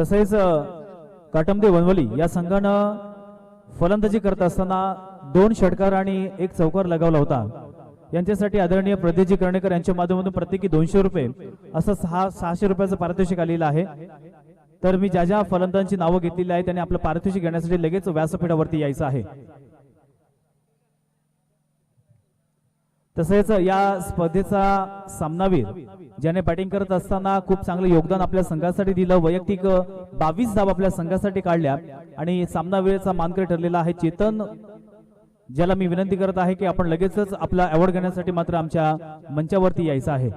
तसेच काटमदे वनवली या संघानं फलंदाजी करत असताना 2 षटकार आणि 1 चौकार लगावला होता। यांच्यासाठी आदरणीय प्रदेशजी कर्णेकर यांच्या माध्यमातून प्रत्येकी 200 रुपये असं 600 रुपयाचं पारितोषिक आलेलं आहे। तर मी ज्या ज्या फलंदाजांची नावं घेतलेली आहे त्यांनी आपलं पारितोषिक घेण्यासाठी लगेच व्यासपीठावरती यायचं आहे। तसेच या स्पर्धेचा सामनावीर ज्याने बॅटिंग करत असताना खूप चांगलं योगदान आपल्या संघासाठी दिलं, वैयक्तिक 22 धावा आपल्या संघासाठी काढल्या आणि सामनावीरचा मानकरी ठरलेला आहे चेतन, ज्याला मी विनंती करत आहे की आपण लगेचच आपला अवॉर्ड घेण्यासाठी मात्र आमच्या मंचावरती यायचं आहे।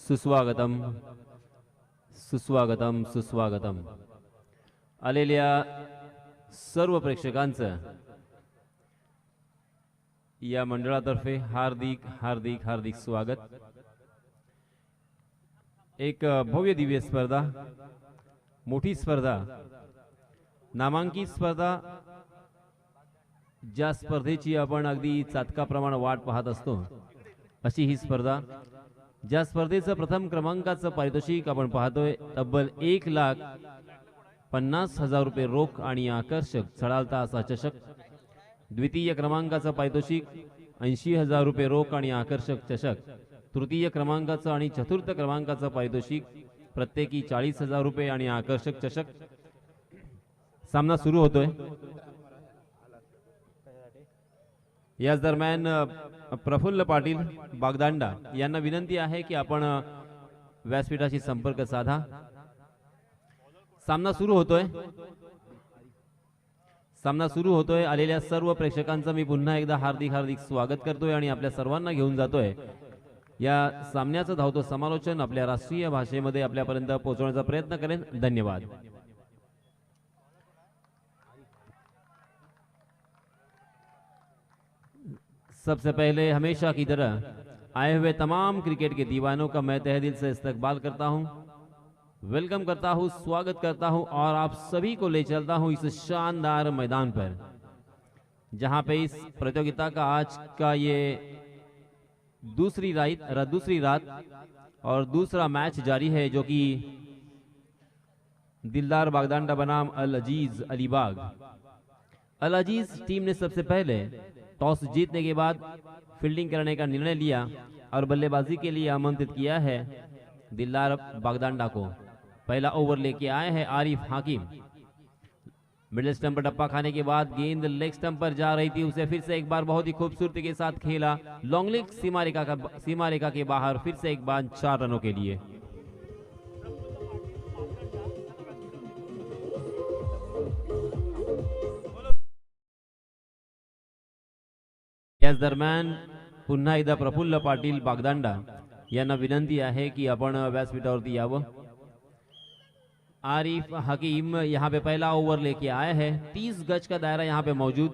सुस्वागतम सुस्वागतम सुस्वागतम। आलेल्या सर्व प्रेक्षकांचं या मंडळातर्फे हार्दिक हार्दिक हार्दिक स्वागत। एक भव्य दिव्य स्पर्धा, मोठी स्पर्धा, नामांकित स्पर्धा, ज्या स्पर्धेची आपण अगदी चातकाप्रमाणे वाट पाहत असतो अशी ही स्पर्धा। ज्या स्पर्धेचं प्रथम क्रमांकाचं पारितोषिक आपण पाहतोय तब्बल 1,50,000 रुपये रोख आणि आकर्षक छळालता असा चषक। द्वितीय क्रमांकाचं पारितोषिक 80,000 रुपये रोख आणि आकर्षक चषक। तृतीय क्रमांकाचं आणि चतुर्थ क्रमांकाचं पारितोषिक प्रत्येकी 40,000 रुपये आणि आकर्षक चषक। सामना सुरू होतोय। याच दरम्यान प्रफुल्ल पाटील बागदांडा यांना विनंती आहे की आपण व्यासपीठाशी संपर्क साधा। सामना सुरू होतोय, सामना सुरू होतोय। आलेल्या सर्व प्रेक्षकांचं मी पुन्हा एकदा हार्दिक हार्दिक स्वागत करतोय आणि आपल्या सर्वांना घेऊन जातोय या सामन्याचं धावतो समालोचन आपल्या राष्ट्रीय भाषेमध्ये आपल्यापर्यंत पोहोचवण्याचा प्रयत्न करेन। धन्यवाद। सबसे पहले हमेशा की तरह आए हुए तमाम क्रिकेट के दीवानों का मैं तहे दिल से इस्तकबाल करता हूं, वेलकम करता हूं, स्वागत करता हूं और आप सभी को ले चलता हूं इस शानदार मैदान पर जहां पे इस प्रतियोगिता का आज का ये दूसरी रात और दूसरा मैच जारी है, जो कि दिलदार बागदांडा बनाम अल अजीज अलीबाग। अल अजीज टीम ने सबसे पहले टॉस जीतने के बाद फील्डिंग करने का निर्णय लिया और बल्लेबाजी के लिए आमंत्रित किया है दिलदार बागदांडा को। पहला ओवर लेके आए हैं आरिफ हाकिम। मिडिल स्टंप पर टप्पा खाने के बाद गेंद लेग स्टंप पर जा रही थी, उसे फिर से एक बार बहुत ही खूबसूरती के साथ खेला। लॉन्ग लेग सीमा रेखा के बाहर फिर से एक बार 4 रनों के लिए। याच दरम्यान पुन्हा एकदा प्रफुल्ल पाटील बागदांडा यांना विनंती आहे की आपण व्यासपीठावरती यावं। आरिफ हकीम यहाँ पे पहला ओवर लेके आए हैं। 30 गज का दायरा यहाँ पे मौजूद।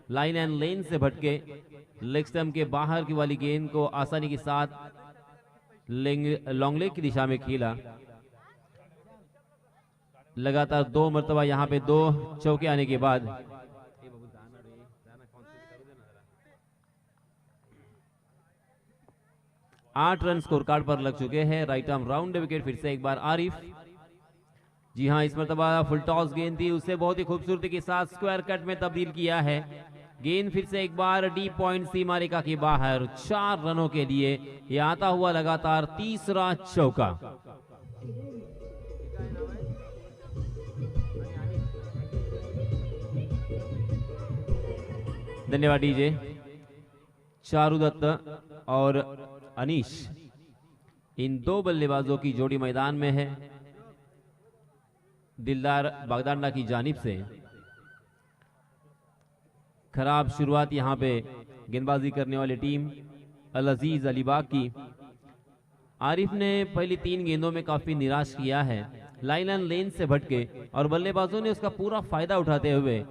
लाइन एंड लेन से भटके लेग स्टंप के बाहर की वाली गेंद को आसानी के साथ लॉन्ग लेग की दिशा में खेला। लगातार 2 मरतबा यहाँ पे 2 चौके आने के बाद 8 रन स्कोर कार्ड पर लग चुके हैं। राइट आर्म राउंड विकेट फिर से एक बार आरिफ। जी हां, इस मरतबा फुल टॉस गेंद थी, उसे बहुत ही खूबसूरती के साथ स्क्वायर कट में तब्दील किया है। गेंद फिर से एक बार डीप पॉइंट सीमा रेखा के बाहर 4 रनों के लिए ये आता हुआ लगातार तीसरा चौका। धन्यवाद डीजे। चारू दत्त और अनीश, इन 2 बल्लेबाजों की जोड़ी मैदान में है। दिलदार बागदांडा की जानिब से खराब शुरुआत यहां पे गेंदबाजी करने वाली टीम अल अजीज अलीबाग की। आरिफ ने पहली 3 गेंदों में काफी निराश किया है। लाइन एंड लेन से भटके और बल्लेबाजों ने उसका पूरा फायदा उठाते हुए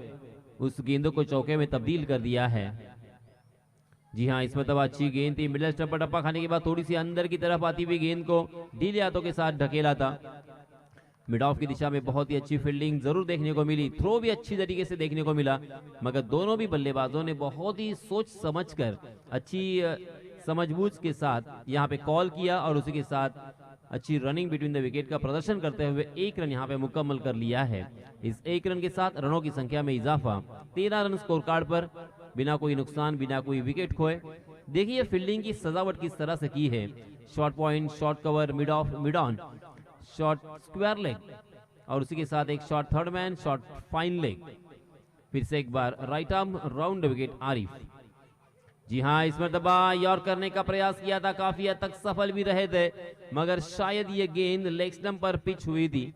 उस गेंदों को चौके में तब्दील कर दिया है। जी हां, इसमें तब अच्छी गेंद थी। मिडिल स्टंप पर टप्पा खाने के बाद थोड़ी सी अंदर की तरफ आती हुई गेंद को ढीले हाथों के साथ ढकेला था। मिड ऑफ की दिशा में बहुत ही अच्छी फील्डिंग जरूर देखने को मिली, थ्रो भी अच्छी तरीके से देखने को मिला, मगर दोनों भी बल्लेबाजों ने बहुत ही सोच समझकर अच्छी समझबूझ के साथ यहाँ पे कॉल किया और उसी के साथ अच्छी रनिंग बिटवीन द विकेट का प्रदर्शन करते हुए 1 रन यहाँ पे मुकम्मल कर लिया है। इस 1 रन के साथ रनों की संख्या में इजाफा, 13 रन स्कोर कार्ड पर, बिना कोई नुकसान, बिना कोई विकेट खोए। देखिए फील्डिंग की सजावट किस तरह से की है, short point, short cover, mid off, mid on, short square leg और उसी के साथ एक short third man, short fine leg, फिर से एक बार right arm round wicket Arif. जी हाँ, इस मरतबा यॉर्क करने का प्रयास किया था, काफी हद तक सफल भी रहे थे, मगर शायद ये गेंद लेग स्टंप पर पिच हुई थी।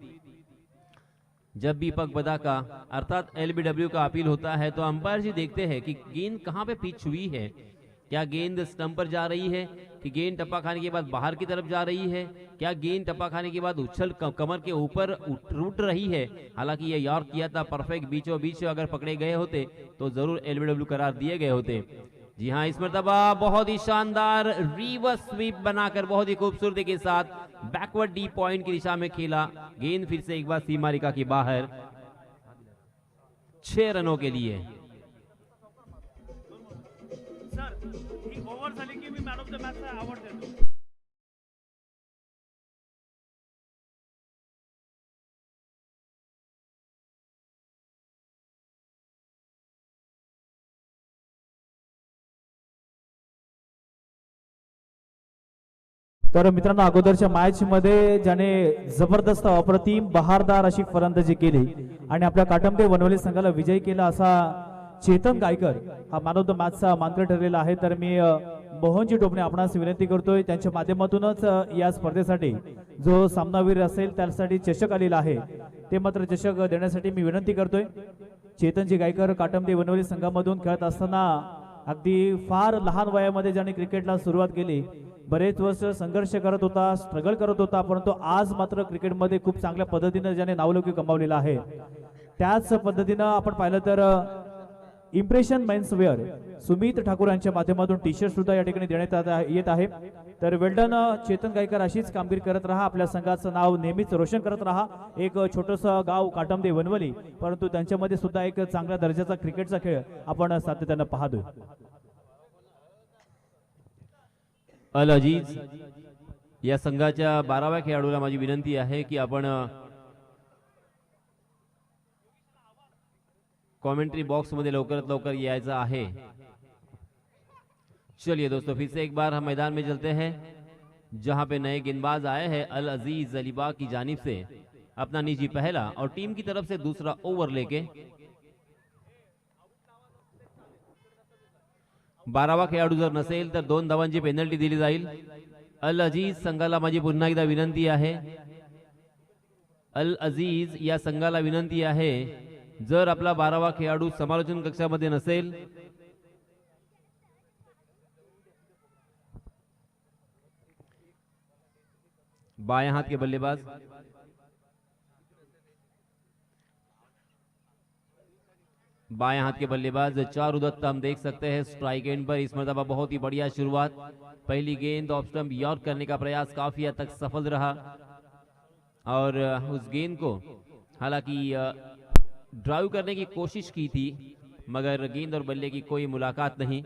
जब भी पग बदा का अर्थात एलबीडब्ल्यू का अपील होता है तो अंपायर जी देखते हैं कि गेंद कहां पे पिच हुई है, क्या गेंद स्टंप पर जा रही है कि गेंद टप्पा खाने के बाद बाहर की तरफ जा रही है, क्या गेंद टप्पा खाने के बाद उछल कमर के ऊपर उठ रही है। हालांकि ये यॉर्क किया था परफेक्ट बीचों बीच, अगर पकड़े गए होते तो जरूर एलबीडब्ल्यू करार दिए गए होते। जी हाँ, इस मरतबा बहुत ही शानदार रिवर्स स्वीप बनाकर बहुत ही खूबसूरती के साथ बैकवर्ड डी पॉइंट की दिशा में खेला, गेंद फिर से एक बार सीमा रेखा के बाहर, 6 रनों के लिए। सर ही ओव्हर झाली की मी मॅन ऑफ द मॅचचा अवॉर्ड देतो। तर मित्रांनो, अगोदरच्या मॅच मध्ये ज्याने जबरदस्त अप्रतिम बहारदार अशी फलंदाजी केली आणि आपल्या काटमदे वनवली संघाला विजयी केला असा चेतन गायकर हा मॅन ऑफ द मॅचचा मानकरी ठरलेला आहे। तर मी मोहनजी टोपणे आपणास विनंती करतोय त्यांच्या माध्यमातूनच या स्पर्धेसाठी जो सामनावीर असेल त्यासाठी चषक आलेला आहे ते मात्र चषक देण्यासाठी मी विनंती करतोय। चेतनजी गायकर काटमदे वनवली संघामधून खेळत असताना अगदी फार लहान वयामध्ये ज्याने क्रिकेटला सुरुवात केली, बरेच वर्ष संघर्ष करत होता, स्ट्रगल करत होता, परंतु आज मात्र क्रिकेटमध्ये खूप चांगल्या पद्धतीने ज्याने नावलौकिक कमावलेला आहे। त्याच पद्धतीने आपण पाहिलं तर इम्प्रेशन मेन्सवेअर सुमित ठाकूर यांच्या माध्यमातून टी शर्ट सुद्धा या ठिकाणी देण्यात येत आहे। तर वेल्डन चेतन गायकर, अशीच कामगिरी करत राहा, आपल्या संघाचं नाव नेहमीच रोशन करत राहा। एक छोटंसं गाव काटमदे वनवली, परंतु त्यांच्यामध्ये सुद्धा एक चांगल्या दर्जाचा क्रिकेटचा खेळ आपण सातत्याने पाहतोय। अल अजीज या संघाच्या 12व्या खेळाडूला माझी विनंती आहे की आपण कमेंट्री बॉक्स मध्ये लवकरात लवकर यायचं आहे। चलिए दोस्तों, फिर से एक बार हम मैदान में चलते हैं जहां पे नए गेंदबाज आए हैं। अल अजीज अलीबाग की जानिब से अपना निजी पहला और टीम की तरफ से दूसरा ओवर लेके 12वा खेळाडू जर नसेल तर 2 धावांची पेनल्टी दिली जाईल। अल अजीज संघाला माझी पुन्हा एकदा विनंती आहे, अल अजीज या संघाला विनंती आहे, जर आपला 12वा खेळाडू समालोचन कक्षामध्ये नसेल बाएं हाथ के बल्लेबाज बाएं हाथ के बल्लेबाज चारू दत्त हम देख सकते हैं स्ट्राइक एंड पर। इस मरतबा बहुत ही बढ़िया शुरुआत, पहली गेंद ऑफ स्टंप यॉर्क करने का प्रयास काफी हद तक सफल रहा और उस गेंद को हालांकि ड्राइव करने की कोशिश की थी, मगर गेंद और बल्ले की कोई मुलाकात नहीं।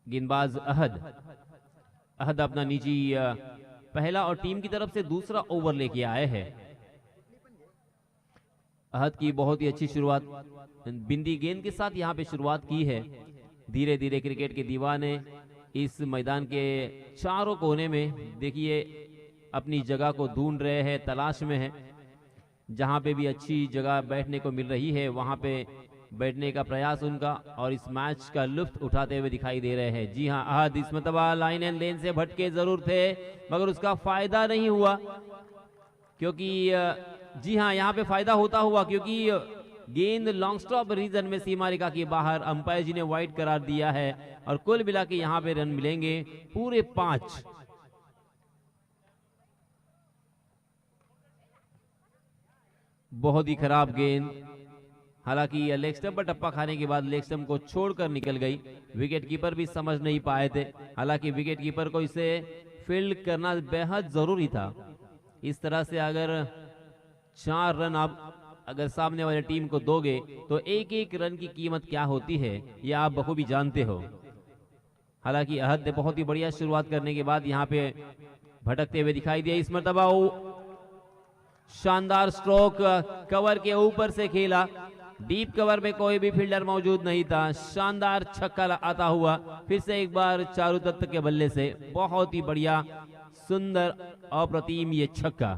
गेंदबाज अहद अपना निजी पहला और टीम की तरफ से दूसरा ओवर लेके आए हैं। अहद की बहुत ही अच्छी शुरुआत, बिंदी गेंद के साथ यहां पे शुरुआत की है। धीरे धीरे क्रिकेट के दीवाने इस मैदान के चारों कोने में देखिए अपनी जगह को ढूंढ रहे हैं, तलाश में है। जहां पे भी अच्छी जगह बैठने को मिल रही है वहां पे बैठने का प्रयास उनका और इस मैच का लुत्फ उठाते हुए दिखाई दे रहे हैं। जी हां, अहद इस मरतबा लाइन एंड लेन से भटके जरूर थे, मगर उसका फायदा नहीं हुआ, क्योंकि जी हां यहां पे फायदा होता हुआ, क्योंकि गेंद लॉन्ग स्टॉप रीजन में सीमा रेखा के बाहर अंपायर जी ने वाइड करार दिया है और कुल मिला के यहां पे रन मिलेंगे पूरे 5। बहुत ही खराब गेंद, हालांकि लेग स्टंप पर टप्पा खाने के बाद लेग स्टंप को छोड़कर निकल गई। विकेट कीपर भी समझ नहीं पाए थे, हालांकि विकेट कीपर को इसे फील्ड करना बेहद जरूरी था। इस तरह से अगर 4 रन आप अगर सामने वाले टीम को दोगे तो एक एक रन की कीमत क्या होती है यह आप बखूबी जानते हो। हालांकि अहद ने बहुत ही बढ़िया शुरुआत करने के बाद यहाँ पे भटकते हुए दिखाई दिया। इस मरतबा शानदार स्ट्रोक, कवर के ऊपर से खेला, डीप कवर में कोई भी फील्डर मौजूद नहीं था। शानदार छक्का आता हुआ फिर से एक बार चारू दत्त के बल्ले से, बहुत ही बढ़िया सुंदर अप्रतिम ये छक्का।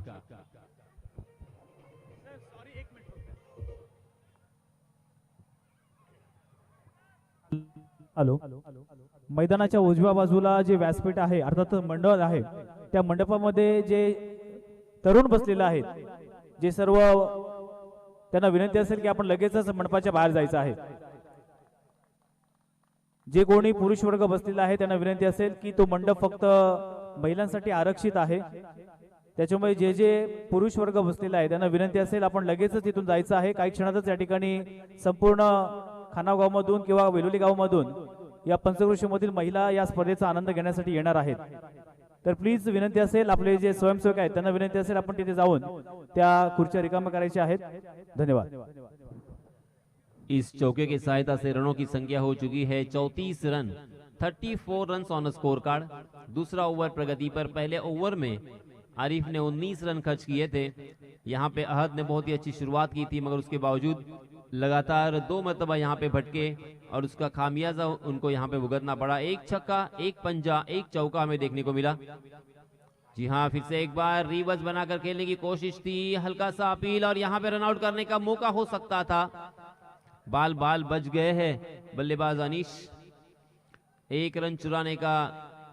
हॅलो, मैदानाच्या उजव्या बाजूला जे व्यासपीठ आहे अर्थात मंडप आहे, त्या मंडपामध्ये जे तरुण बसलेले आहेत, जे सर्व त्यांना विनंती असेल की आपण लगेचच मंडपाच्या बाहेर जायचं आहे। जे कोणी पुरुष वर्ग बसलेला आहे त्यांना विनंती असेल की तो मंडप फक्त महिलांसाठी आरक्षित आहे, त्याच्यामुळे जे जे पुरुष वर्ग बसलेला आहे त्यांना विनंती असेल आपण लगेचच तिथून जायचं आहे। काही क्षणातच या ठिकाणी संपूर्ण खानागाव मधून किंवा वेलोली गाव मधून या पंचक्रोशी मधील महिला या स्पर्धेचा आनंद घेण्यासाठी येणार आहेत। तर प्लीज विनंती असेल, आपले जे स्वयंसेवक आहेत त्यांना विनंती असेल आपण तिथे जाऊन त्या खुर्च्या रिकाम्या करायच्या आहेत। धन्यवाद। इस चौके की सहायता से रनों की संख्या हो चुकी है 34 run, 34 run on score card. दूसरा ओवर प्रगति पर। पहले ओवर में आरिफ ने 19 रन खर्च किए थे। यहाँ पे अहद ने बहुत ही अच्छी शुरुआत की थी, मगर उसके बावजूद लगातार 2 मरतबा यहाँ पे भटके और उसका खामियाजा उनको यहाँ पे भुगतना पड़ा। एक छक्का, एक पंजा, एक चौका हमें देखने को मिला। जी हाँ, फिर से एक बार रिवर्स बनाकर खेलने की कोशिश थी, हल्का सा अपील और यहाँ पे रन आउट करने का मौका हो सकता था। बाल बच गए हैं बल्लेबाज अनीश। 1 रन चुराने का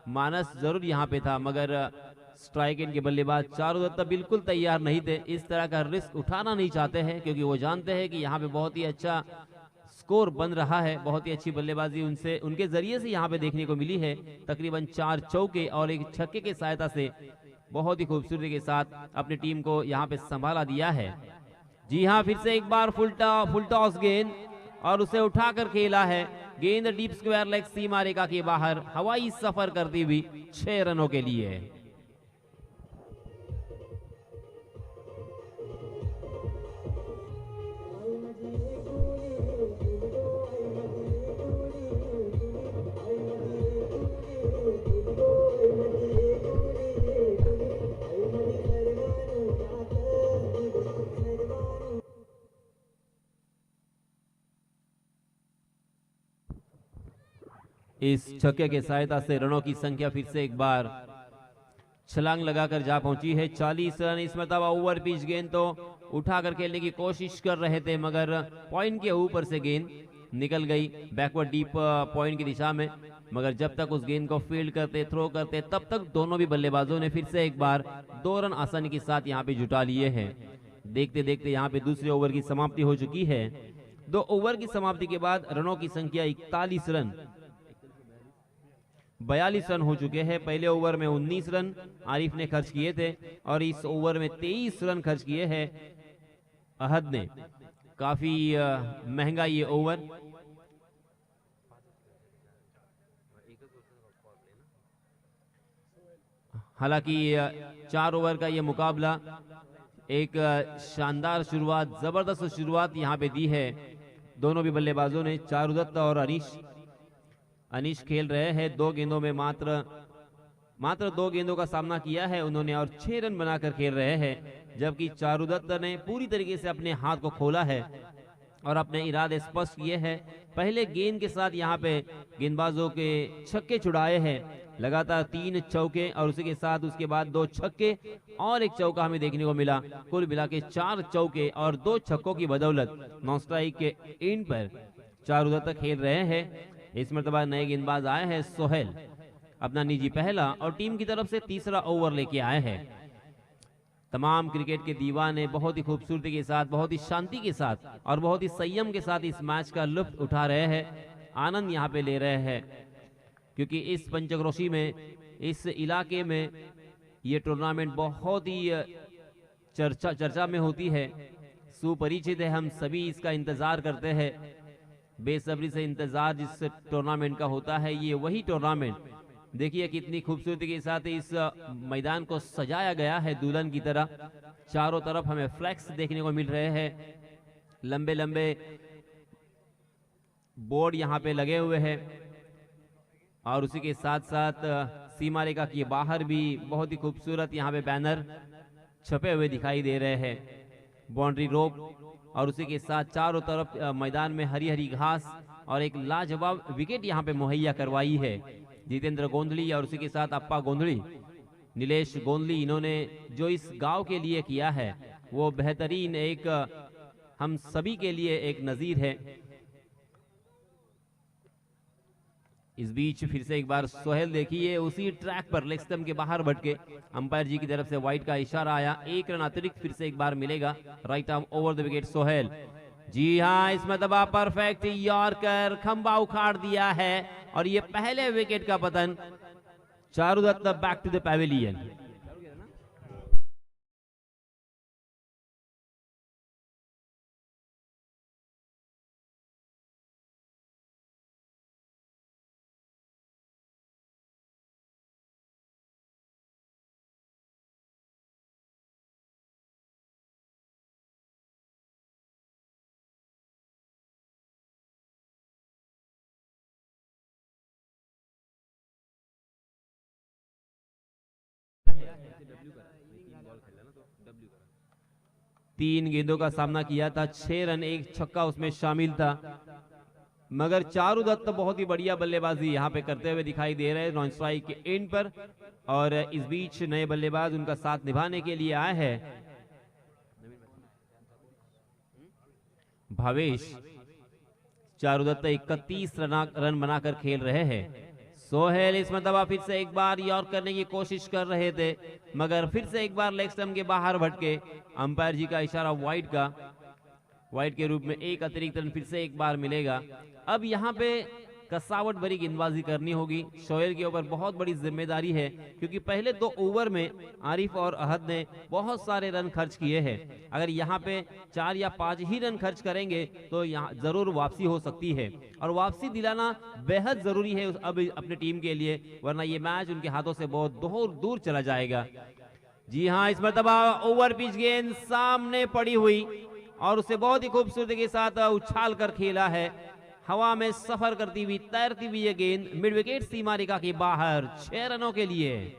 मानस जरूर यहाँ पे था, मगर स्ट्राइक इन के बल्लेबाज चारू दत्ता बिल्कुल तैयार नहीं थे। इस तरह का रिस्क उठाना नहीं चाहते हैं, क्योंकि वो जानते हैं कि यहाँ पे बहुत ही अच्छा स्कोर बन रहा है। बहुत ही अच्छी बल्लेबाजी उनके जरिए से यहाँ पे देखने को मिली है। तकरीबन 4 चौके और एक छक्के की सहायता से बहुत ही खूबसूरती के साथ अपनी टीम को यहाँ पे संभाला दिया है। जी हाँ, फिर से एक बार फुल टॉस गेंद और उसे उठाकर खेला है। गेंद डीप स्क्वायर लेग सीमा रेखा के बाहर हवाई सफर करती हुई 6 रनों के लिए। इस छक्के के सहायता से रनों की संख्या फिर से एक बार छलांग लगाकर जा पहुंची है। 40 रन। इस मरतबा ओवर पिच गेंद तो उठाकर खेलने की कोशिश कर रहे थे, मगर पॉइंट के ऊपर से गेंद निकल गई बैकवर्ड डीप पॉइंट की दिशा में। मगर जब तक उस गेंद को फील्ड करते, थ्रो करते, तब तक दोनों भी बल्लेबाजों ने फिर से एक बार 2 रन आसानी के साथ यहाँ पे जुटा लिए हैं। देखते देखते यहाँ पे दूसरे ओवर की समाप्ति हो चुकी है। 2 ओवर की समाप्ति के बाद रनों की संख्या 41 रन, 42 रन हो चुके हैं। पहले ओवर में 19 रन आरिफ ने खर्च किए थे और इस ओवर में 23 रन खर्च किए हैं अहद ने। काफी महंगा ये ओवर। हालांकि 4 ओवर का ये मुकाबला एक शानदार शुरुआत, जबरदस्त शुरुआत यहाँ पे दी है दोनों भी बल्लेबाजों ने। चारू दत्ता और अनीश खेल रहे हैं। 2 गेंदों में मात्र 2 गेंदों का सामना किया है उन्होंने और 6 रन बनाकर खेल रहे हैं, जबकि चारू दत्ता ने पूरी तरीके से अपने हाथ को खोला है और अपने इरादे स्पष्ट किए हैं। पहले गेंद के साथ यहाँ पे गेंदबाजों के छक्के छुड़ाए हैं, लगातार 3 चौके और उसी के साथ उसके बाद 2 छक्के और 1 चौका हमें देखने को मिला। कुल मिला के 4 चौके और 2 छक्कों की बदौलत नॉन स्ट्राइक के एंड पर चारू दत्ता खेल रहे हैं। इस मरतबा नए गेंदबाज आए हैं सोहेल, अपना निजी पहला और टीम की तरफ से तीसरा ओवर लेके आए हैं। तमाम क्रिकेट के दीवाने बहुत ही खूबसूरती के साथ, बहुत ही शांति के साथ और बहुत ही संयम के साथ इस मैच का लुत्फ उठा रहे हैं, आनंद यहाँ पे ले रहे हैं, क्योंकि इस पंचक्रोशी में, इस इलाके में ये टूर्नामेंट बहुत ही चर्चा में होती है, सुपरिचित है। हम सभी इसका इंतजार करते हैं, बेसब्री से इंतजार जिस टूर्नामेंट का होता है। ये वही टूर्नामेंट देखिए कितनी खूबसूरती के साथ इस मैदान को सजाया गया है दुल्हन की तरह। चारों तरफ हमें फ्लैक्स देखने को मिल रहे हैं, लंबे लंबे बोर्ड यहाँ पे लगे हुए हैं और उसी के साथ साथ सीमा रेखा के बाहर भी बहुत ही खूबसूरत यहाँ पे बैनर छपे हुए दिखाई दे रहे हैं, बाउंड्री रोप और उसी के साथ चारों तरफ मैदान में हरी हरी घास और एक लाजवाब विकेट यहाँ पे मुहैया करवाई है जितेंद्र गोंधली और उसी के साथ अप्पा गोंधली, नीलेश गोंधली। इन्होंने जो इस गांव के लिए किया है वो बेहतरीन, एक हम सभी के लिए एक नजीर है। इस बीच फिर से एक बार सोहेल देखिए उसी ट्रैक पर लेग स्टंप के बाहर भटके, अंपायर जी की तरफ से वाइड का इशारा आया, एक रन अतिरिक्त फिर से एक बार मिलेगा। Right arm over the wicket Sohail. जी हाँ, इस मतबा परफेक्ट यॉर्कर, खंबा उखाड़ दिया है और ये पहले विकेट का पतन। Charudatta back to the pavilion. तीन गेंदों का सामना किया था, 6 रन, एक छक्का उसमें शामिल था, मगर चारुदत्त बहुत ही बढ़िया बल्लेबाजी यहाँ पे करते हुए दिखाई दे रहे हैं नॉन स्ट्राइक के एंड पर। और इस बीच नए बल्लेबाज उनका साथ निभाने के लिए आए हैं भावेश। चारुदत्त 31 रन बनाकर खेल रहे हैं। सोहेल इस मतबा फिर से एक बार यॉर्क करने की कोशिश कर रहे थे मगर फिर से एक बार लेग स्टंप के बाहर भटके, अंपायर जी का इशारा वाइड का, वाइड के रूप में एक अतिरिक्त रन फिर से एक बार मिलेगा। अब यहाँ पे कसावट भरी गेंदबाजी करनी होगी, सोहेल के ऊपर बहुत बड़ी जिम्मेदारी है क्योंकि पहले 2 ओवर में आरिफ और अहद ने बहुत सारे रन खर्च किए हैं। अगर यहाँ पे 4 या 5 ही रन खर्च करेंगे तो यहाँ जरूर वापसी हो सकती है और वापसी दिलाना बेहद जरूरी है अब अपनी टीम के लिए, वरना ये मैच उनके हाथों से बहुत दूर चला जाएगा। जी हाँ, इस मरतबा ओवर पिच गेंद सामने पड़ी हुई और उसे बहुत ही खूबसूरती के साथ उछाल कर खेला है, हवा में सफर करती हुई तैरती हुई ये गेंद मिड विकेट सीमा रेखा के बाहर 6 रनों के लिए।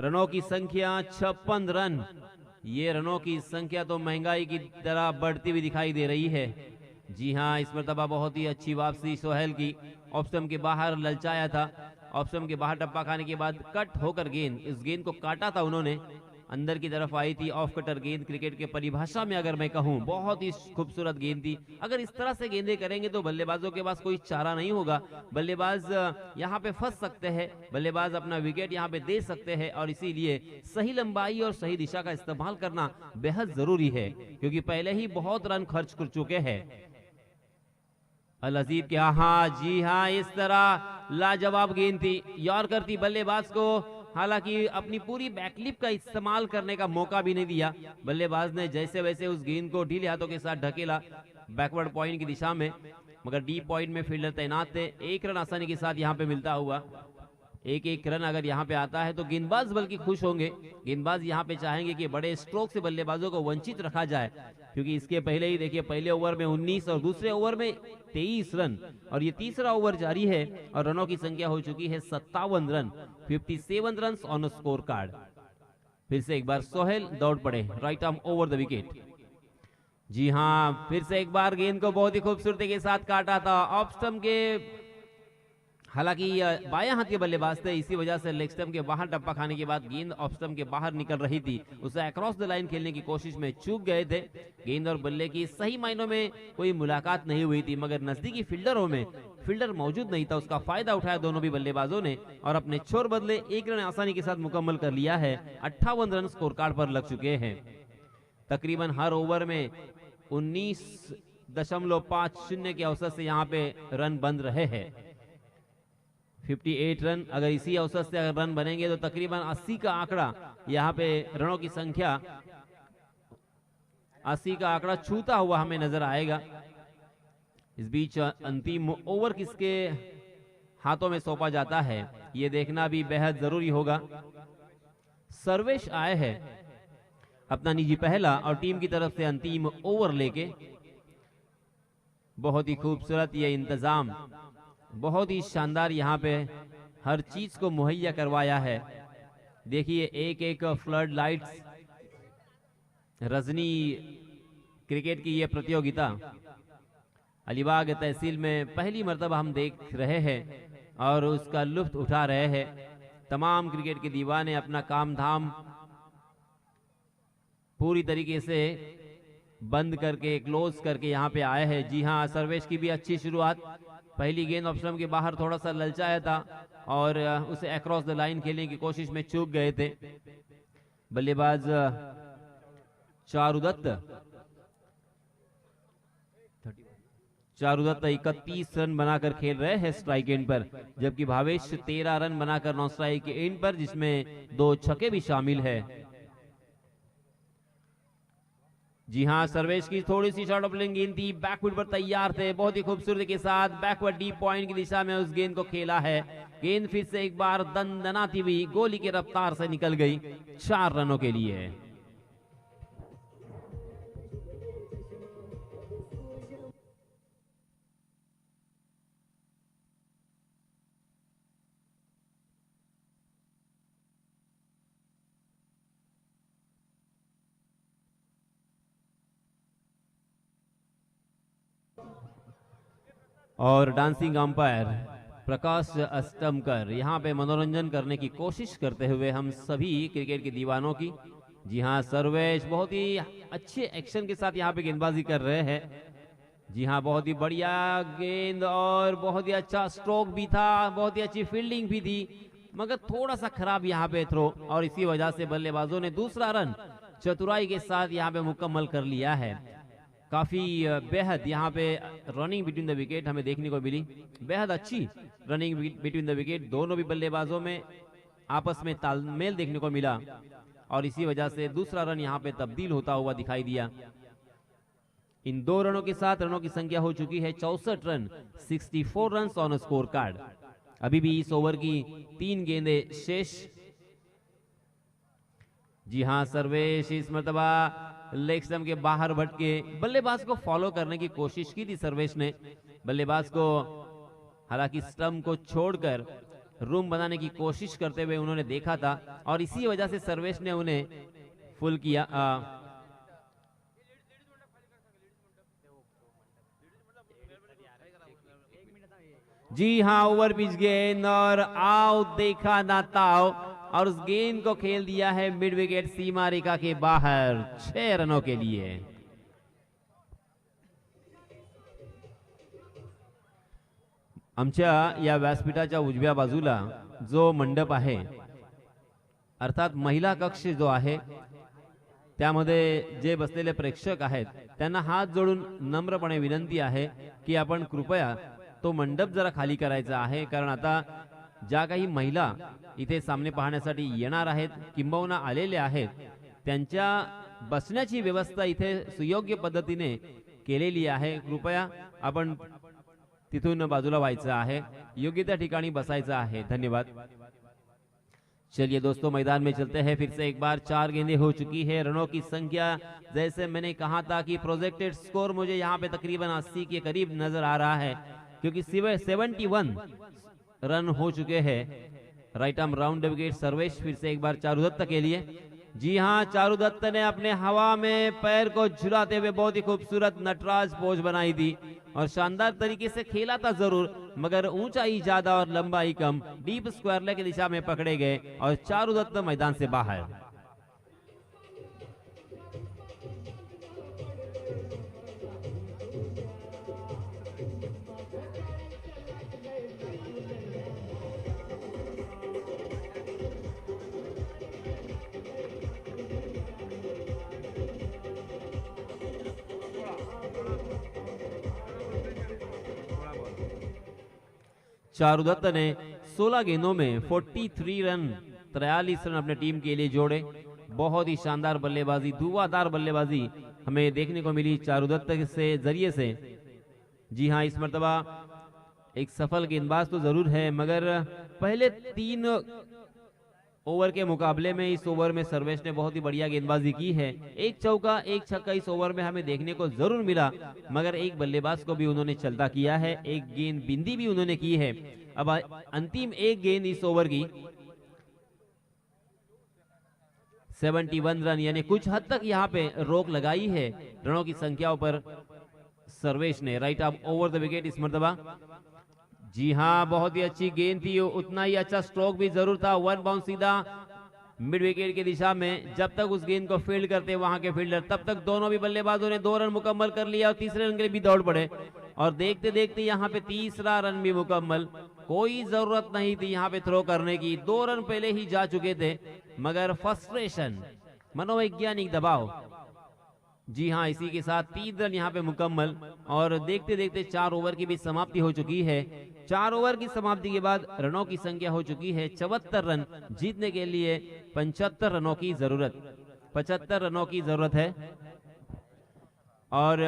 रनों की संख्या 56 रन, ये रनों की संख्या तो महंगाई की तरह बढ़ती हुई दिखाई दे रही है। जी हां, इस मरतबा बहुत ही अच्छी वापसी सोहेल की, ऑफ स्टंप के बाहर ललचाया था, ऑफ स्टंप के बाहर टप्पा खाने के बाद कट होकर गेंद, इस गेंद को काटा था उन्होंने, अंदर की तरफ आई थी, ऑफ कटर गेंद क्रिकेट के परिभाषा में अगर मैं कहूं बहुत ही खूबसूरत गेंद थी। अगर इस तरह से गेंदें करेंगे तो बल्लेबाजों के पास कोई चारा नहीं होगा, बल्लेबाज यहां पे फंस सकते हैं, बल्लेबाज अपना विकेट यहां पे दे सकते हैं और इसीलिए सही लंबाई और सही दिशा का इस्तेमाल करना बेहद जरूरी है क्योंकि पहले ही बहुत रन खर्च कर चुके हैं। अल अजीब के, हाँ जी हाँ, इस तरह लाजवाब गेंद थी, यॉर्कर थी, बल्लेबाज को हालांकि अपनी पूरी बैकलिप का इस्तेमाल करने का मौका भी नहीं दिया। बल्लेबाज ने जैसे वैसे उस गेंद को ढीले हाथों के साथ ढकेला बैकवर्ड पॉइंट की दिशा में, मगर डी पॉइंट में फील्डर तैनात थे। एक रन आसानी के साथ यहाँ पे मिलता हुआ। एक रन अगर यहाँ पे आता है तो गेंदबाज बल्कि खुश होंगे। गेंदबाज यहाँ पे चाहेंगे कि बड़े स्ट्रोक से बल्लेबाजों को वंचित रखा जाए, क्योंकि इसके पहले ही देखिए पहले ओवर में 19 और दूसरे ओवर में 23 रन, और ये तीसरा ओवर जारी है और रनों की संख्या हो चुकी है 57 run, 57 run on score card. फिर से एक बार सोहेल दौड़ पड़े, right arm over the wicket. जी हाँ, फिर से एक बार गेंद को बहुत ही खूबसूरती के साथ काटा था ऑफ स्टंप के। हालांकि बायां हाथ के बल्लेबाज थे, इसी वजह से लेग स्टंप के बाहर टप्पा खाने के बाद गेंद ऑफ स्टंप के बाहर निकल रही थी, उसे अक्रॉस द लाइन खेलने की कोशिश में चूक गए थे। गेंद और बल्ले की सही मायनों में कोई मुलाकात नहीं हुई थी, मगर नजदीकी फील्डरों में फील्डर मौजूद नहीं था, उसका फायदा उठाया दोनों भी बल्लेबाजों ने और अपने छोर बदले एक रन आसानी के साथ मुकम्मल कर लिया है। 58 रन स्कोर कार्ड पर लग चुके हैं। तकरीबन हर ओवर में 19.50 के औसत से यहाँ पे रन बन रहे हैं। 58 रन, अगर इसी औसत से अगर रन बनेंगे तो तकरीबन 80 का आंकड़ा यहाँ पे रनों की संख्या 80 का आंकड़ा छूता हुआ हमें नजर आएगा। इस बीच अंतिम ओवर किसके हाथों में सौंपा जाता है ये देखना भी बेहद जरूरी होगा। सर्वेश आए हैं अपना निजी पहला और टीम की तरफ से अंतिम ओवर लेके। बहुत ही खूबसूरत ये इंतजाम, बहुत ही शानदार यहाँ पे हर चीज को मुहैया करवाया है। देखिए एक एक फ्लड लाइट्स, रजनी क्रिकेट की ये प्रतियोगिता अलीबाग तहसील में पहली मर्तबा हम देख रहे हैं और उसका लुत्फ उठा रहे हैं। तमाम क्रिकेट के दीवाने अपना काम धाम पूरी तरीके से बंद करके क्लोज करके यहाँ पे आए हैं। जी हाँ, सर्वेश की भी अच्छी शुरुआत। पहली गेंद ऑफ स्टंप के बाहर थोड़ा सा ललचाया था और उसे अक्रॉस द लाइन खेलने की कोशिश में चूक गए थे। बल्लेबाज चारुदत्त 31 रन बनाकर खेल रहे हैं स्ट्राइक एंड पर, जबकि भावेश 13 रन बनाकर नॉन स्ट्राइक एंड पर, जिसमें 2 छक्के भी शामिल है। जी हाँ, सर्वेश की थोड़ी सी शॉर्ट ओपनिंग गेंद थी, बैकवर्ड पर तैयार थे, बहुत ही खूबसूरती के साथ बैकवर्ड डीप पॉइंट की दिशा में उस गेंद को खेला है। गेंद फिर से एक बार दंदनाती हुई गोली की रफ्तार से निकल गई 4 रनों के लिए। और डांसिंग अंपायर प्रकाश अष्टमकर यहाँ पे मनोरंजन करने की कोशिश करते हुए हम सभी क्रिकेट के दीवानों की। जी हाँ, सर्वेश बहुत ही अच्छे एक्शन के साथ यहाँ पे गेंदबाजी कर रहे हैं। जी हाँ, बहुत ही बढ़िया गेंद और बहुत ही अच्छा स्ट्रोक भी था, बहुत ही अच्छी फील्डिंग भी थी, मगर थोड़ा सा खराब यहाँ पे थ्रो, और इसी वजह से बल्लेबाजों ने दूसरा रन चतुराई के साथ यहाँ पे मुकम्मल कर लिया है। काफी बेहद यहाँ पे रनिंग बिटवीन द विकेट हमें देखने को मिली, बेहद अच्छी रनिंग बिटवीन द विकेट। दोनों भी बल्लेबाजों में आपस में तालमेल देखने को मिला और इसी वजह से दूसरा रन यहाँ पे तब्दील होता हुआ दिखाई दिया। इन 2 रनों के साथ रनों की संख्या हो चुकी है 64 run, 64 run on score card. अभी भी इस ओवर की 3 गेंदें शेष। जी हाँ, सर्वेश इस मर्तबा लेग स्टंप के बाहर भटके बल्लेबाज को फॉलो करने की कोशिश की थी सर्वेश ने। बल्लेबाज को हालांकि स्टंप को छोड़कर रूम बनाने की कोशिश करते हुए उन्होंने देखा था और इसी वजह से सर्वेश ने उन्हें फुल किया। जी हाँ, ओवर पिच गेंद और आओ देखा ना ताओ, और उस गेंद को खेल दिया है मिड विकेट सीमा रेखा के बाहर 6 रनों के लिए। आमच्या या व्यासपीठाच्या उजव्या बाजूला जो मंडप आहे अर्थात महिला कक्ष जो आहे त्यामध्ये जे बसलेले प्रेक्षक आहेत त्यांना हात जोडून नम्रपणे विनंती आहे की आपण कृपया तो मंडप जरा खाली करायचा आहे, कारण आता ज्या काही महिला इथे सामने पाहण्यासाठी येणार आहेत किंबहुना आलेल्या आहेत त्यांच्या बसण्याची व्यवस्था इथे सुयोग्य पद्धतीने केलेली आहे। कृपया आपण तिथून बाजूला व्हायचं आहे, योग्य त्या ठिकाणी बसायचं आहे। धन्यवाद। चलिए दोस्तों मैदान में चलते हैं फिर से एक बार। 4 गेंदें हो चुकी है, रनों की संख्या जैसे मैंने कहा था कि प्रोजेक्टेड स्कोर मुझे यहाँ पे तकरीबन 80 के करीब नजर आ रहा है, क्योंकि 71 रन हो चुके हैं। Right arm round wicket Sarvesh फिर से एक बार चारुदत्त के लिए। जी हाँ, चारुदत्त ने अपने हवा में पैर को झुलाते हुए बहुत ही खूबसूरत नटराज पोज बनाई थी और शानदार तरीके से खेला था जरूर, मगर ऊंचाई ज्यादा और लंबाई कम, डीप स्क्वायर लेग की दिशा में पकड़े गए और चारुदत्त मैदान से बाहर। चारुदत्त ने 16 गेंदों में 43 रन 43 रन अपने टीम के लिए जोड़े। बहुत ही शानदार बल्लेबाजी, धुआंधार बल्लेबाजी हमें देखने को मिली चारुदत्त से जरिए से। जी हाँ, इस मर्तबा एक सफल गेंदबाज तो जरूर है, मगर पहले 3 ओवर के मुकाबले में इस ओवर में सर्वेश ने बहुत ही बढ़िया गेंदबाजी की है। एक चौका एक छक्का इस ओवर में हमें देखने को जरूर मिला, मगर एक बल्लेबाज को भी उन्होंने चलता किया है, एक गेंद बिंदी भी उन्होंने की है। अब अंतिम एक गेंद इस ओवर की 71 रन, यानी कुछ हद तक यहाँ पे रोक लगाई है रनों की संख्याओं पर सर्वेश ने। Right arm over the wicket इस मर्तबा। जी हाँ, बहुत ही अच्छी गेंद थी, उतना ही अच्छा स्ट्रोक भी जरूर था। 1 बाउंस सीधा मिड विकेट की दिशा में। जब तक उस गेंद को फील्ड करते वहां के फील्डर, तब तक दोनों भी बल्लेबाजों ने 2 रन मुकम्मल कर लिया और तीसरे रन के लिए भी दौड़ पड़े और देखते देखते यहाँ पे तीसरा रन भी मुकम्मल। कोई जरूरत नहीं थी यहाँ पे थ्रो करने की, 2 रन पहले ही जा चुके थे, मगर फ्रस्ट्रेशन, मनोवैज्ञानिक दबाव। जी हाँ, इसी के साथ 3 रन यहाँ पे मुकम्मल और देखते देखते 4 ओवर की भी समाप्ति हो चुकी है। 4 ओवर की समाप्ति के बाद रनों की संख्या हो चुकी है 74 रन। जीतने के लिए 75 रनों की जरूरत, 75 रनों की जरूरत है और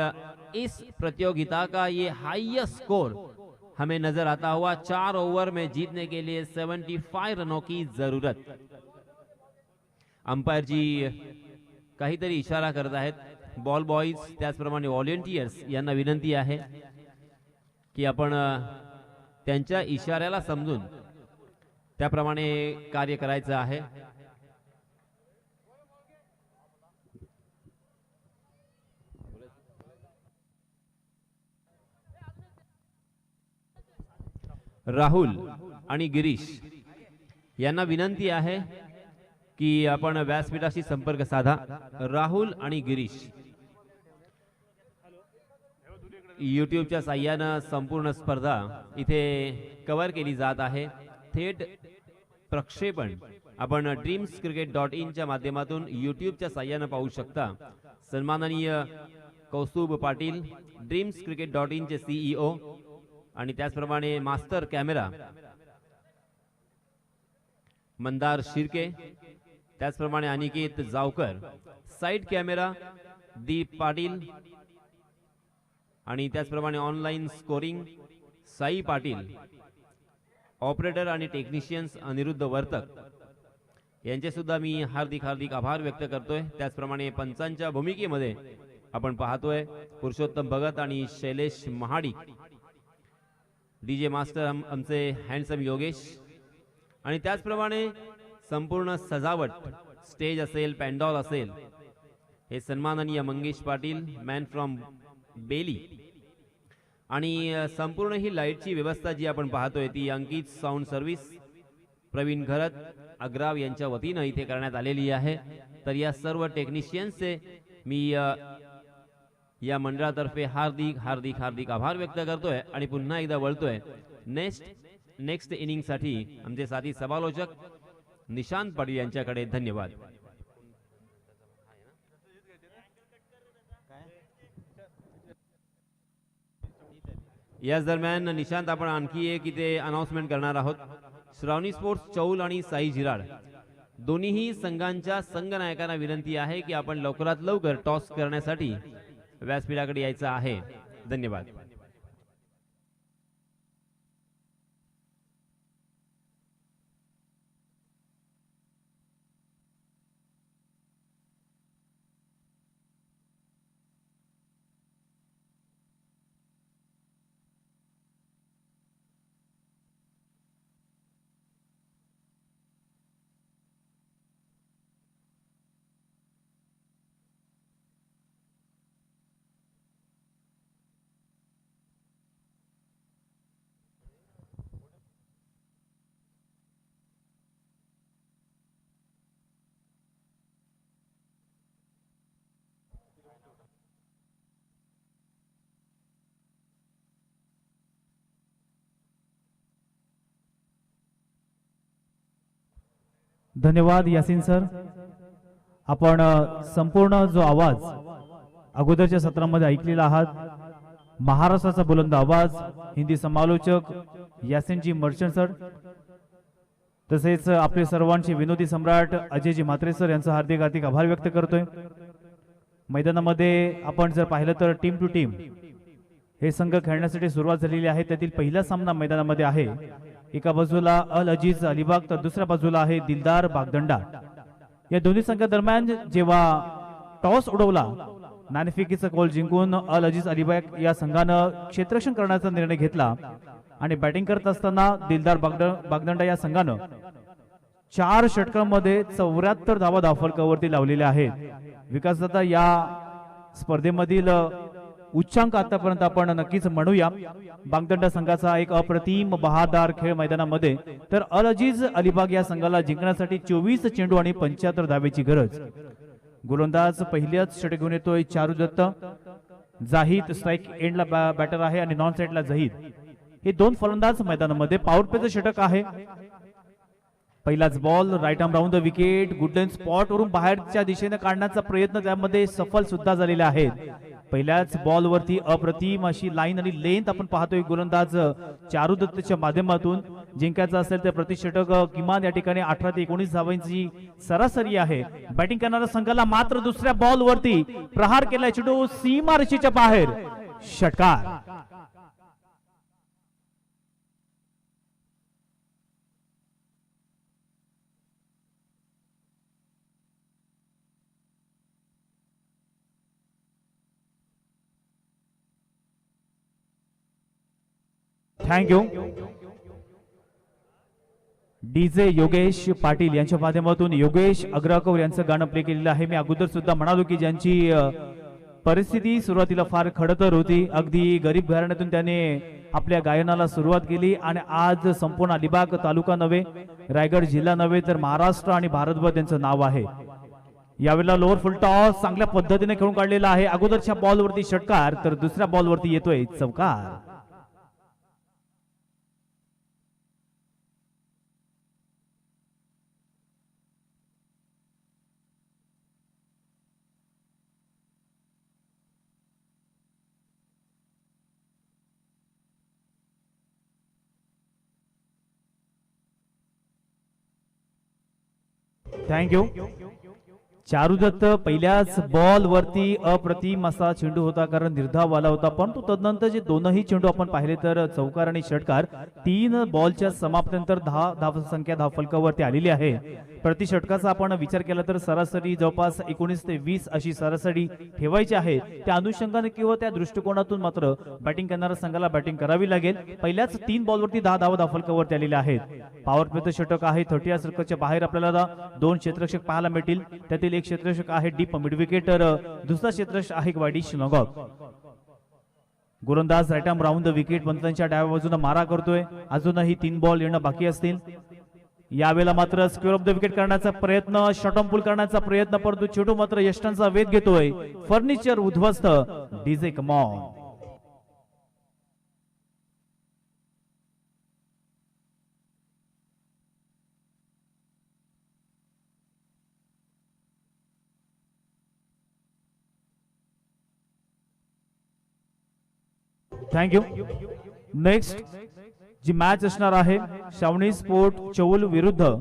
इस प्रतियोगिता का ये हाईएस्ट स्कोर हमें नजर आता हुआ। 4 ओवर में जीतने के लिए 75 रनों की जरूरत। अंपायर जी काहीतरी इशारा करत आहेत। बॉल बॉईज त्याचप्रमाणे व्हॉलेंटियर्स यांना विनंती आहे की आपण त्यांच्या इशाऱ्याला समजून त्याप्रमाणे कार्य करायचं आहे। राहुल आणि गिरीश यांना विनंती आहे की आपण व्यासपीठाशी संपर्क साधा। राहुल आणि गिरीश, यूट्यूबच्या साहाय्यानं संपूर्ण स्पर्धा इथे कव्हर केली जात आहे। थेट प्रक्षेपण आपण dreamscricket.in च्या माध्यमातून यूट्यूबच्या साहाय्यानं पाहू शकता। सन्माननीय कौस्तुभ पाटील, dreamscricket.in चे CEO आणि त्याचप्रमाणे मास्टर कॅमेरा मंदार शिर्के, त्याचप्रमाणे अनिकेत जावकर, साइड कॅमेरा दीप पाटील आणि त्याचप्रमाणे online scoring Sai Patil, operator आणि टेक्निशियन्स अनिरुद्ध वर्तक यांचे सुद्धा मी हार्दिक हार्दिक आभार व्यक्त करतोय। त्याचप्रमाणे पंचांच्या भूमिकेमध्ये आपण पाहतोय पुरुषोत्तम भगत आणि शैलेश महाडिक, डीजे मास्टर आमचे हँडसम योगेश आणि त्याचप्रमाणे संपूर्ण सजावट, स्टेज असेल, पॅन्डॉल असेल, हे सन्माननीय मंगेश पाटील, मॅन फ्रॉम बेली आणि संपूर्ण ही लाईटची व्यवस्था जी आपण पाहतोय ती अंकित साऊंड सर्व्हिस प्रवीण घरत अग्राव यांच्या वतीनं इथे करण्यात आलेली आहे। तर या सर्व टेक्निशियन्सचे मी या मंडळातर्फे हार्दिक हार्दिक हार्दिक आभार व्यक्त करतोय आणि पुन्हा एकदा वळतोय नेक्स्ट इनिंग साठी आमचे साथी समालोचक निशांत पाटील यांच्याकडे। धन्यवाद। याच दरम्यान निशांत आपण आणखी एक इथे अनाउन्समेंट करणार आहोत। श्रावणी स्पोर्ट्स चौल आणि साई जिराड दोन्हीही संघांच्या संघनायकांना विनंती आहे की आपण लवकरात लवकर टॉस करण्यासाठी व्यासपीठाकडे यायचं आहे. धन्यवाद. धन्यवाद यासिन सर. आपण संपूर्ण जो आवाज अगोदरच्या सत्रामध्ये ऐकलेला आहात, महाराष्ट्राचा बुलंद आवाज हिंदी समालोचक यासिनजी मर्चंट सर, तसेच आपले सर्वांचे विनोदी सम्राट अजयजी म्हात्रे सर यांचा हार्दिक हार्दिक आभार व्यक्त करतोय. मैदानामध्ये आपण जर पाहिलं तर टीम टू टीम हे संघ खेळण्यासाठी सुरुवात झालेली आहे. त्यातील पहिला सामना मैदानामध्ये आहे. एका बाजूला अल अजीज अलिबाग तर दुसऱ्या बाजूला आहे दिलदार बागदंडा. या दोन्ही संघादरम्यान जेव्हा टॉस उडवला, नाणेफेकीचा कॉल जिंकून अल अजीज अलिबाग या संघानं क्षेत्ररक्षण करण्याचा निर्णय घेतला आणि बॅटिंग करत असताना दिलदार बागदंडा या संघानं 4 षटकांमध्ये 74 धावा धावफलकावरती लावलेल्या आहेत. विकासदाता या स्पर्धेमधील उच्चांक आतापर्यंत आपण नक्कीच म्हणूया. बागदंडा संघाचा एक अप्रतिम बहादार खेळ मैदानामध्ये, तर अल अजीज अलिबाग या संघाला जिंकण्यासाठी 24 चेंडू आणि 75 धावेची गरज. गोलंदाज पहिल्याच षटक घेऊन येतोय चारू दत्त. जाहीद स्ट्राईक एंडला बॅटर आहे आणि नॉन साइडला जहीद. हे दोन फलंदाज मैदानामध्ये. पॉवर प्लेचं षटक आहे. पहिलाच ball right arm round the wicket. Good length spot वरून बाहेरच्या दिशेने काढण्याचा प्रयत्न त्यामध्ये सफल सुद्धा झालेले आहेत. पहिल्याच बॉल वरती अप्रतिम अशी लाईन आणि लेंथ आपण पाहतोय. गोलंदाज चारू दत्तच्या माध्यमातून जिंकायचं असेल तर प्रतिषटक किमान या ठिकाणी 18 ते 19 धावांची सरासरी आहे. बॅटिंग करणाऱ्या संघाला मात्र दुसऱ्या बॉल वरती प्रहार केला, चेंडू सीमारेषेच्या बाहेर, षटकार. थँक्यू. डीजे योगेश पाटील यांच्या माध्यमातून योगेश अग्रकौर यांचं गाणं प्ले केलेलं आहे. मी अगोदर सुद्धा म्हणालो की ज्यांची परिस्थिती सुरुवातीला फार खडतर होती, अगदी गरीब घराण्यातून त्याने आपल्या गायनाला सुरुवात केली आणि आज संपूर्ण अलिबाग तालुका नव्हे, रायगड जिल्हा नव्हे, तर महाराष्ट्र आणि भारतभर त्यांचं नाव आहे. यावेळेला लोअर फुल टॉस चांगल्या पद्धतीने खेळून काढलेला आहे. अगोदरच्या बॉलवरती षटकार तर दुसऱ्या बॉलवरती येतोय चौकार. थँक्यू. चारू दत्त पहिल्याच बॉल वरती अप्रतिम असा चेंडू होता, कारण निर्धाव आला होता. परंतु तदनंतर जे दोनही चेंडू आपण पाहिले तर चौकार आणि षटकार, 3 बॉलच्या समाप्तीनंतर 10 धावसंख्या धावफलकावरती आलेली आहे. प्रति षटकाचा आपण विचार केला तर सरासरी जवळपास 19 ते 20 अशी सरासरी ठेवायची आहे. त्या अनुषंगाने किंवा त्या दृष्टिकोनातून मात्र बॅटिंग करणाऱ्या संघाला बॅटिंग करावी लागेल. पहिल्याच 3 बॉलवरती 10 धावा धावफलकावरती आलेल्या आहेत. पॉवर प्लेचं षटक आहे. 30 या सर्कलच्या बाहेर आपल्याला 2 क्षेत्ररक्षक पाहायला मिळतील. त्यातील एक क्षेत्ररक्षक आहे डीप मिड विकेटर, दुसरा क्षेत्ररक्षक आहे वाडी शिनोगॉग. गोलंदाज right arm round the wicket पंचांच्या डाव्या बाजूने मारा करतोय. अजूनही 3 बॉल येणं बाकी असतील. यावेळेला मात्र स्क्वेअर ऑफ द विकेट करण्याचा प्रयत्न, शॉर्ट ऑन पुल करण्याचा प्रयत्न, परंतु चेंडू मात्र यष्टांचा वेध घेतोय. फर्निचर उद्ध्वस्त. DJ come on. Thank you. Next जी मॅच असणार आहे श्रावणी स्पोर्ट चौल विरुद्ध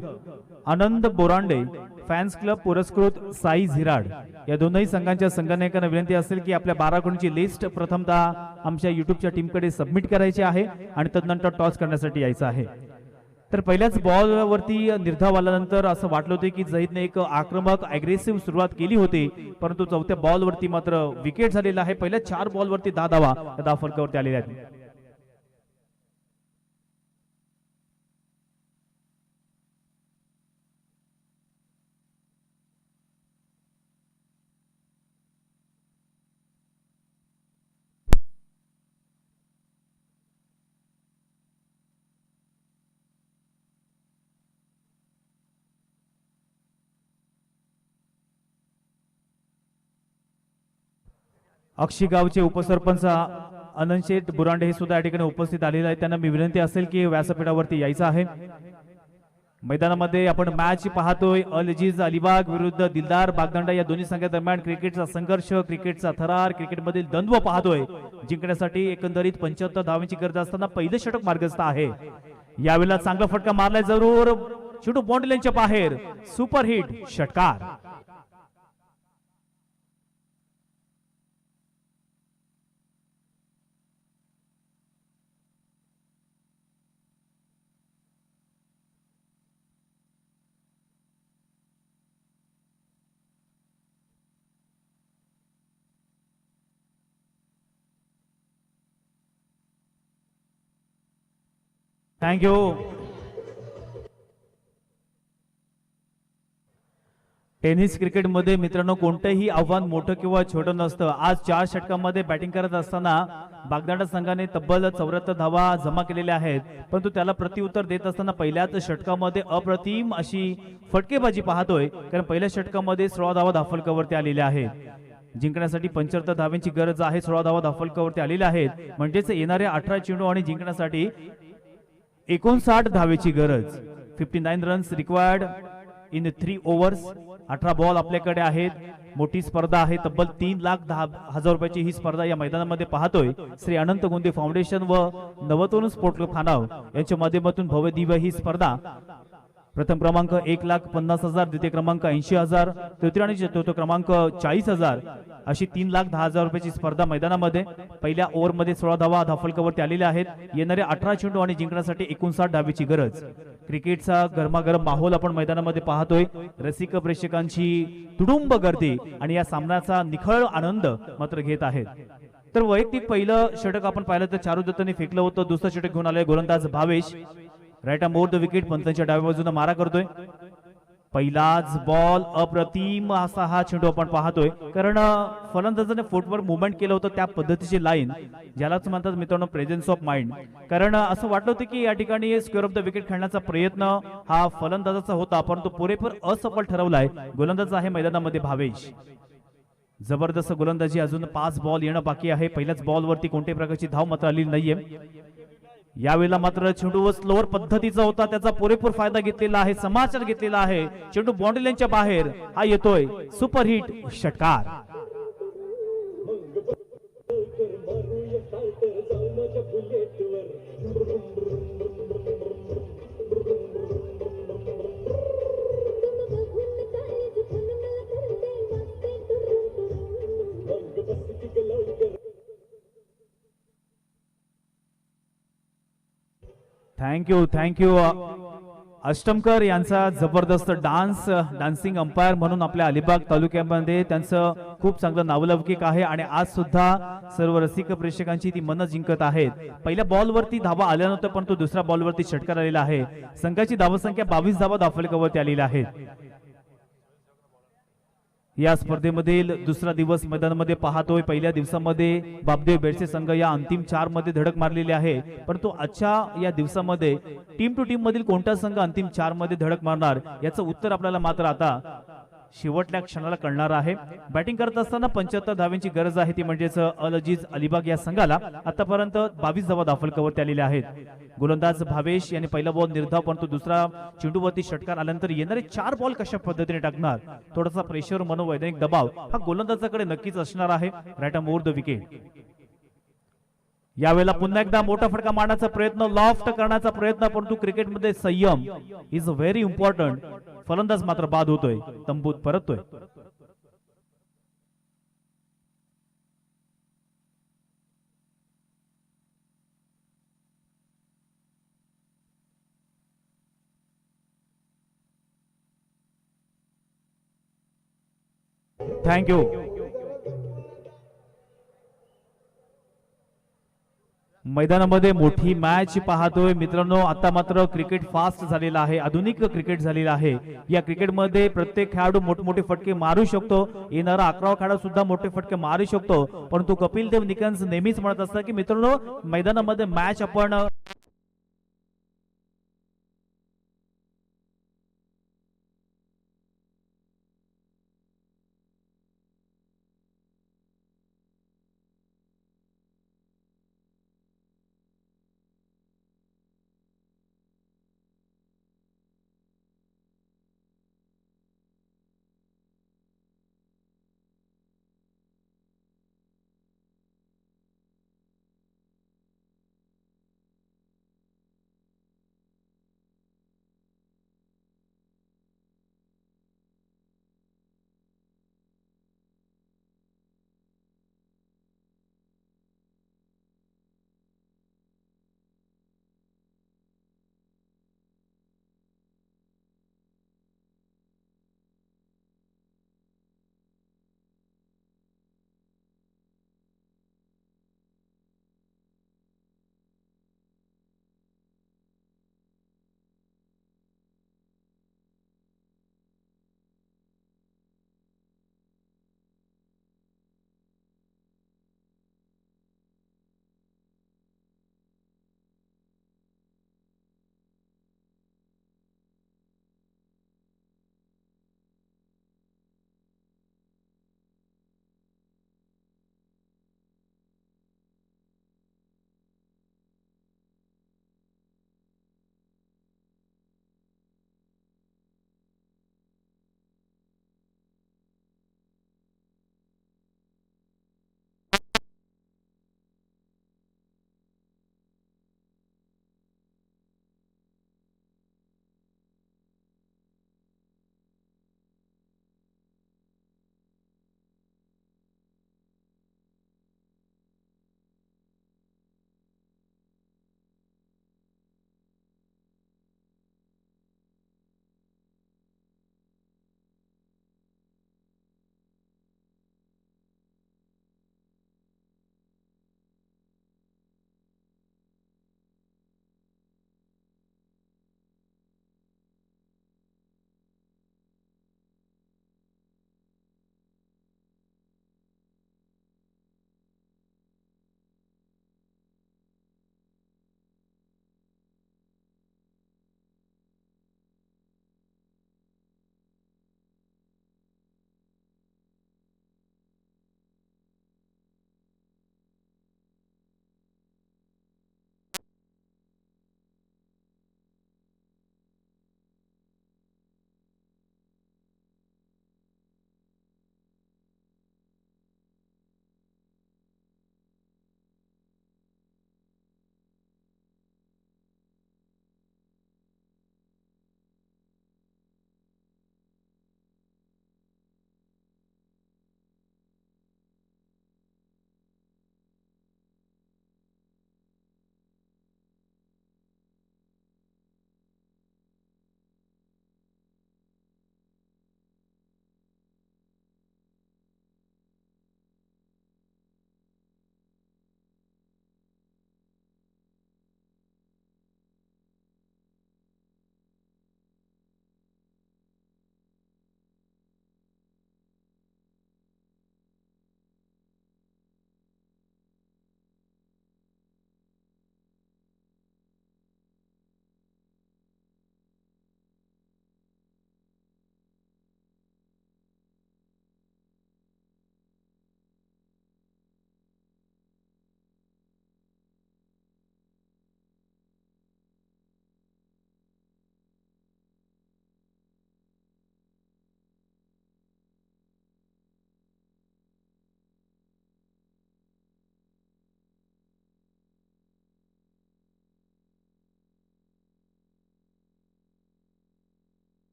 आनंद बोरांडे फॅन्स क्लब पुरस्कृत साई झिराड या दोनही संघांच्या संघनायकांना विनंती असेल की आपल्या 12 गुणांची लिस्ट प्रथमतः आमच्या युट्यूबच्या टीमकडे सबमिट करायची आहे आणि तदनंतर टॉस करण्यासाठी यायचं आहे. तर पहिल्याच बॉल वरती निर्धाव आल्यानंतर असं वाटलं होतं की जहीदने एक आक्रमक अग्रेसिव्ह सुरुवात केली होती, परंतु चौथ्या बॉल वरती मात्र विकेट झालेला आहे. पहिल्या 4 बॉल वरती 10 धावा या धावफलकावरती आलेल्या आहेत. अक्षी गावचे उपसरपंच आनंद शेठ बुरांडे हे सुद्धा या ठिकाणी उपस्थित आलेले आहेत. त्यांना मी विनंती असेल की व्यासपीठावरती यायचं आहे. मैदानामध्ये आपण मॅच पाहतोय अल अजीज अलिबाग विरुद्ध दिलदार बागदंडा या दोन्ही संघादरम्यान क्रिकेटचा संघर्ष, क्रिकेटचा थरार, क्रिकेटमधील द्वंद्व पाहतोय. जिंकण्यासाठी एकंदरीत 75 धावांची गरज असताना पहिलं षटक मार्गस्थ आहे. यावेळेला चांगला फटका मारलाय जरूर चिंटू बॉन्डलेंच्या बाहेर सुपर हिट षटकार. थँक्यू. टेनिस क्रिकेटमध्ये मित्रांनो कोणतंही आव्हान मोठं किंवा छोटं नसतं. आज 4 षटकांमध्ये बॅटिंग करत असताना बागदांडा संघाने तब्बल 74 धावा जमा केलेल्या आहेत, परंतु त्याला प्रत्युत्तर देत असताना पहिल्याच षटकामध्ये अप्रतिम अशी फटकेबाजी पाहतोय. कारण पहिल्या षटकामध्ये 16 धावा धावफलकावरती आलेल्या आहेत. जिंकण्यासाठी 75 धावांची गरज आहे. 16 धावा धावफलकावरती आलेल्या आहेत, म्हणजेच येणाऱ्या 18 चेंडू आणि जिंकण्यासाठी 59 धावेची गरज. 59 runs required in 3 overs. 18 ball आपल्याकडे आहेत. मोठी स्पर्धा आहे. तब्बल 3,10,000 रुपयाची ही स्पर्धा या मैदानामध्ये पाहतोय. श्री अनंत गोंदे फाउंडेशन व नवतरुण स्पोर्ट क्लब खानाव यांच्या माध्यमातून भव्य दिव्य ही स्पर्धा. प्रथम क्रमांक 1,50,000, द्वितीय क्रमांक 80,000, तृतीय आणि चतुर्थ क्रमांक 40,000 अशी 3,10,000 रुपयाची स्पर्धा मैदानामध्ये. पहिल्या ओव्हरमध्ये 16 धावा धावफलकावरती आलेल्या आहेत. येणारे 18 चेंडू आणि जिंकण्यासाठी 59 धावेची गरज. क्रिकेटचा गरमागरम माहोल आपण मैदानामध्ये पाहतोय. रसिक प्रेक्षकांची तुडुंब गर्दी आणि या सामन्याचा निखळ आनंद मात्र घेत आहेत. तर वैयक्तिक पहिलं षटक आपण पाहिलं तर चारू दत्तने फेकलं होतं. दुसरं षटक घेऊन आलंय गोलंदाज Bhavesh. Right arm over the wicket. पंतांच्या डाव्या बाजूने मारा करतोय. पहिलाच बॉल अप्रतिम असा हा चेंडू आपण पाहतोय. कारण फलंदाजाने फुटवर मुवमेंट केलं होतं त्या पद्धतीची लाईन, ज्यालाच म्हणतात मित्रांनो प्रेझेन्स ऑफ माइंड. कारण असं वाटलं होतं की या ठिकाणी स्क्वेअर ऑफ द विकेट खेळण्याचा प्रयत्न हा फलंदाजाचा होता, परंतु पुरेपूर असफल ठरवलाय. गोलंदाज आहे मैदानामध्ये भावेश. जबरदस्त गोलंदाजी. अजून 5 बॉल येणं बाकी आहे. पहिल्याच बॉलवरती कोणत्याही प्रकारची धाव मात्र आलेली नाहीये. यावेळेला मात्र चेंडू स्लोअर पद्धतीचा होता, त्याचा पुरेपूर फायदा घेतलेला आहे, समाचार घेतलेला आहे. चेंडू बॉन्डलेंच्या बाहेर हा येतोय सुपर हिट षटकार. थँक्यू अष्टमकर यांचा जबरदस्त डान्सिंग अंपायर म्हणून आपल्या अलिबाग तालुक्यामध्ये त्यांचं खूप चांगलं नावलौकिक आहे आणि आज सुद्धा सर्व रसिक प्रेक्षकांची ती मनं जिंकत आहेत. पहिल्या बॉलवरती धावा आल्या नव्हत्या, परंतु दुसऱ्या बॉलवरती षटकार आलेला आहे. संघाची धावसंख्या 22 धावा धावफलकावरती आलेल्या आहेत. या स्पर्धेमधील दुसरा दिवस मैदानामध्ये पाहतोय. पहिल्या दिवसामध्ये बापदेव बेडसे संघ या अंतिम 4 मध्ये धडक मारलेली आहे, परंतु आजच्या या दिवसामध्ये टीम टू टीम मधील कोणता संघ अंतिम 4 मध्ये धडक मारणार याचं उत्तर आपल्याला मात्र आता शेवटच्या क्षणाला कळणार आहे. बॅटिंग करत असताना 75 धावांची गरज आहे, ती म्हणजेच अल अजीज अलिबाग या संघाला. आतापर्यंत 22 धावा धावफलकावरती आलेल्या आहेत. गोलंदाज भावेश यांनी पहिला बॉल निर्धाव, परंतु दुसरा चेंडूवरती षटकार आल्यानंतर येणारे 4 बॉल कशा पद्धतीने टाकणार, थोडासा प्रेशर मनोवैज्ञानिक दबाव हा गोलंदाजाकडे नक्कीच असणार आहे. Right arm over the wicket. यावेळेला पुन्हा एकदा मोठा फटका मारण्याचा प्रयत्न, लॉफ्ट करण्याचा प्रयत्न, परंतु क्रिकेटमध्ये संयम इज व्हेरी इम्पॉर्टंट. फलंदाज मात्र बाद होतोय, तंबूत परततोय. थँक्यू. मैदानामध्ये मोठी मॅच पाहतोय मित्रांनो. आता मात्र क्रिकेट फास्ट झालेला आहे, आधुनिक क्रिकेट झालेला आहे. या क्रिकेटमध्ये प्रत्येक खेळाडू मोठमोठे फटके मारू शकतो, येणारा 11वा खेळाडू सुद्धा मोठे फटके मारू शकतो. परंतु कपिल देव निकन्स नेहमीच म्हणत असतात की मित्रांनो, मैदानामध्ये मॅच आपण